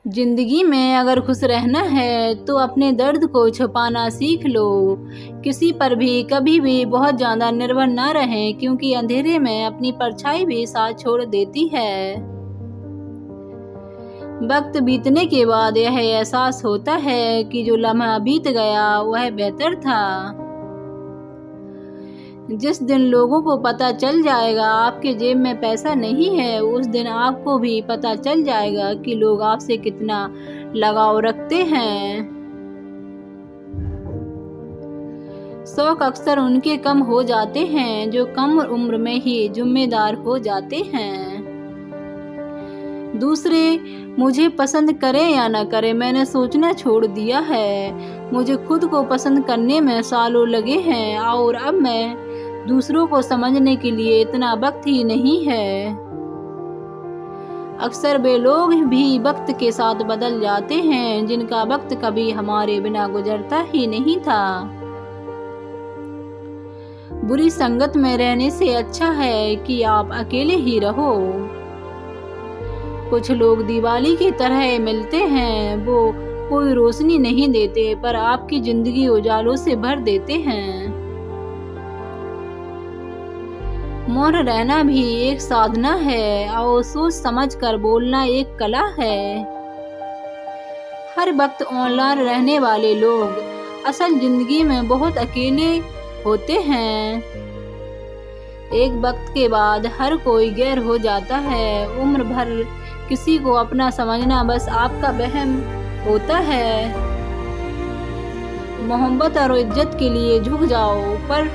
जिंदगी में अगर खुश रहना है तो अपने दर्द को छुपाना सीख लो। किसी पर भी कभी भी बहुत ज़्यादा निर्भर ना रहें, क्योंकि अंधेरे में अपनी परछाई भी साथ छोड़ देती है। वक्त बीतने के बाद यह एहसास होता है कि जो लम्हा बीत गया वह बेहतर था। जिस दिन लोगों को पता चल जाएगा आपके जेब में पैसा नहीं है, उस दिन आपको भी पता चल जाएगा कि लोग आपसे कितना लगाव रखते हैं। शौक अक्सर उनके कम हो जाते हैं जो कम उम्र में ही जिम्मेदार हो जाते हैं। दूसरे मुझे पसंद करें या न करें, मैंने सोचना छोड़ दिया है। मुझे खुद को पसंद करने में सालों लगे हैं और अब मैं दूसरों को समझने के लिए इतना वक्त ही नहीं है। अक्सर वे लोग भी वक्त के साथ बदल जाते हैं जिनका वक्त कभी हमारे बिना गुजरता ही नहीं था। बुरी संगत में रहने से अच्छा है कि आप अकेले ही रहो। कुछ लोग दिवाली की तरह मिलते हैं, वो कोई रोशनी नहीं देते पर आपकी जिंदगी उजालों से भर देते हैं। मौन रहना भी एक साधना है और सोच समझकर बोलना एक कला है। हर वक्त ऑनलाइन रहने वाले लोग असल जिंदगी में बहुत अकेले होते हैं। एक वक्त के बाद हर कोई गैर हो जाता है। उम्र भर किसी को अपना समझना बस आपका वहम होता है। मोहब्बत और इज्जत के लिए झुक जाओ, पर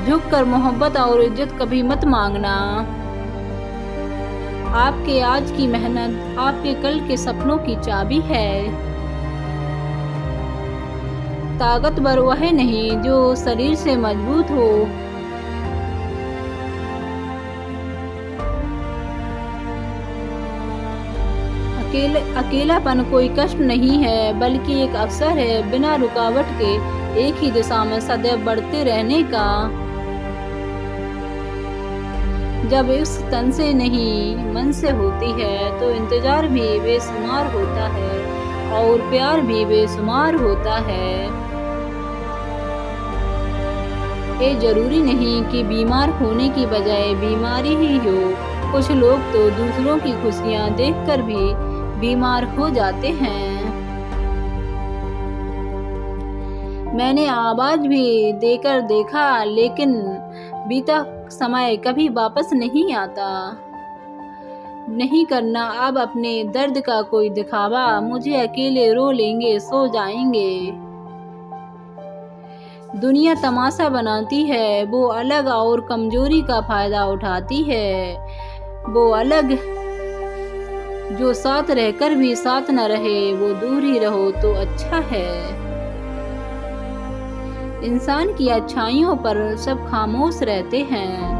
झुककर मोहब्बत और इज्जत कभी मत मांगना। आपके आज की मेहनत आपके कल के सपनों की चाबी है। ताकतवर वह नहीं जो शरीर से मजबूत हो, अकेलापन कोई कष्ट नहीं है बल्कि एक अवसर है बिना रुकावट के एक ही दिशा में सदैव बढ़ते रहने का। जब इस तन से नहीं मन से होती है तो इंतजार भी बेशुमार होता है और प्यार भी बेशुमार होता है। ये जरूरी नहीं कि बीमार होने की बजाय बीमारी ही हो। कुछ लोग तो दूसरों की खुशियां देखकर भी बीमार हो जाते हैं। मैंने आवाज भी देकर देखा, लेकिन बीता समय कभी वापस नहीं आता। नहीं करना अब अपने दर्द का कोई दिखावा, मुझे अकेले रो लेंगे सो जाएंगे। दुनिया तमाशा बनाती है, वो अलग और कमजोरी का फायदा उठाती है। वो अलग जो साथ रहकर भी साथ न रहे, वो दूर ही रहो तो अच्छा है। इंसान की अच्छाइयों पर सब खामोश रहते हैं।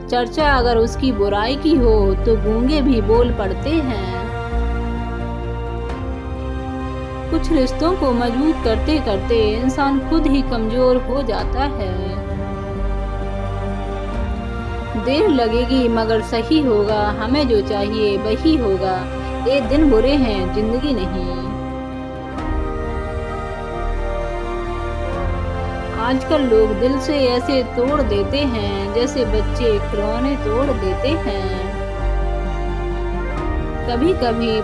चर्चा अगर उसकी बुराई की हो तो गूंगे भी बोल पड़ते हैं। कुछ रिश्तों को मजबूत करते करते इंसान खुद ही कमजोर हो जाता है। देर लगेगी मगर सही होगा, हमें जो चाहिए वही होगा। ये दिन बुरे हैं, जिंदगी नहीं। आजकल लोग दिल से ऐसे तोड़ देते हैं जैसे बच्चे खिलौने तोड़ देते हैं। कभी कभी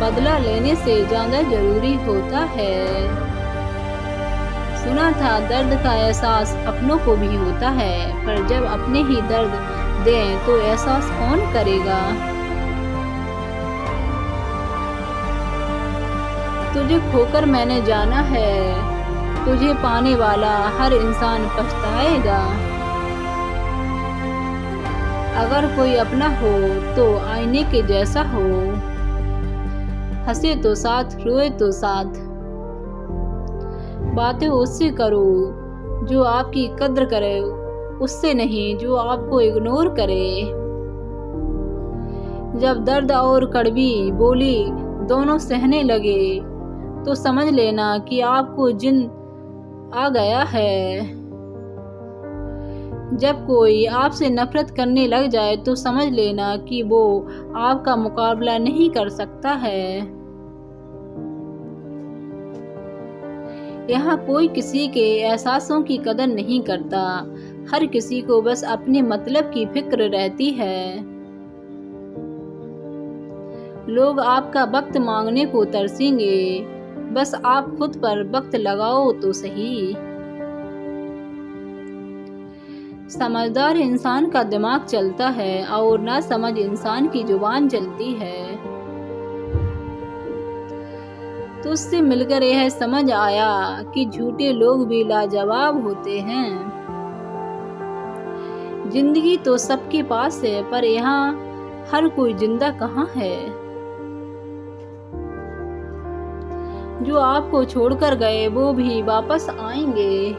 बदला लेने से ज्यादा जरूरी होता है। सुना था दर्द का एहसास अपनों को भी होता है, पर जब अपने ही दर्द दें तो एहसास कौन करेगा। तुझे खोकर मैंने जाना है, तुझे पाने वाला हर इंसान पछताएगा। अगर कोई अपना हो तो आईने के जैसा हो, हंसे तो साथ रोए तो साथ। बातें उससे करो जो आपकी कद्र करे, उससे नहीं जो आपको इग्नोर करे। जब दर्द और कड़वी बोली दोनों सहने लगे तो समझ लेना कि आपको जिन आ गया है। जब कोई आपसे नफरत करने लग जाए तो समझ लेना कि वो आपका मुकाबला नहीं कर सकता है। यहाँ कोई किसी के एहसासों की कदर नहीं करता। हर किसी को बस अपने मतलब की फिक्र रहती है। लोग आपका वक्त मांगने को तरसेंगे, बस आप खुद पर वक्त लगाओ तो सही। समझदार इंसान का दिमाग चलता है और नासमझ इंसान की जुबान चलती है। तो उससे मिलकर यह समझ आया कि झूठे लोग भी लाजवाब होते हैं। जिंदगी तो सबके पास है, पर यहाँ हर कोई जिंदा कहाँ है। जो आपको छोड़कर गए वो भी वापस आएंगे,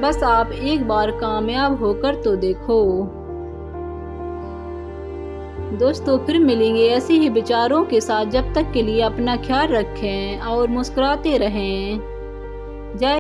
बस आप एक बार कामयाब होकर तो देखो। दोस्तों, फिर मिलेंगे ऐसे ही विचारों के साथ। जब तक के लिए अपना ख्याल रखें और मुस्कुराते रहें। जय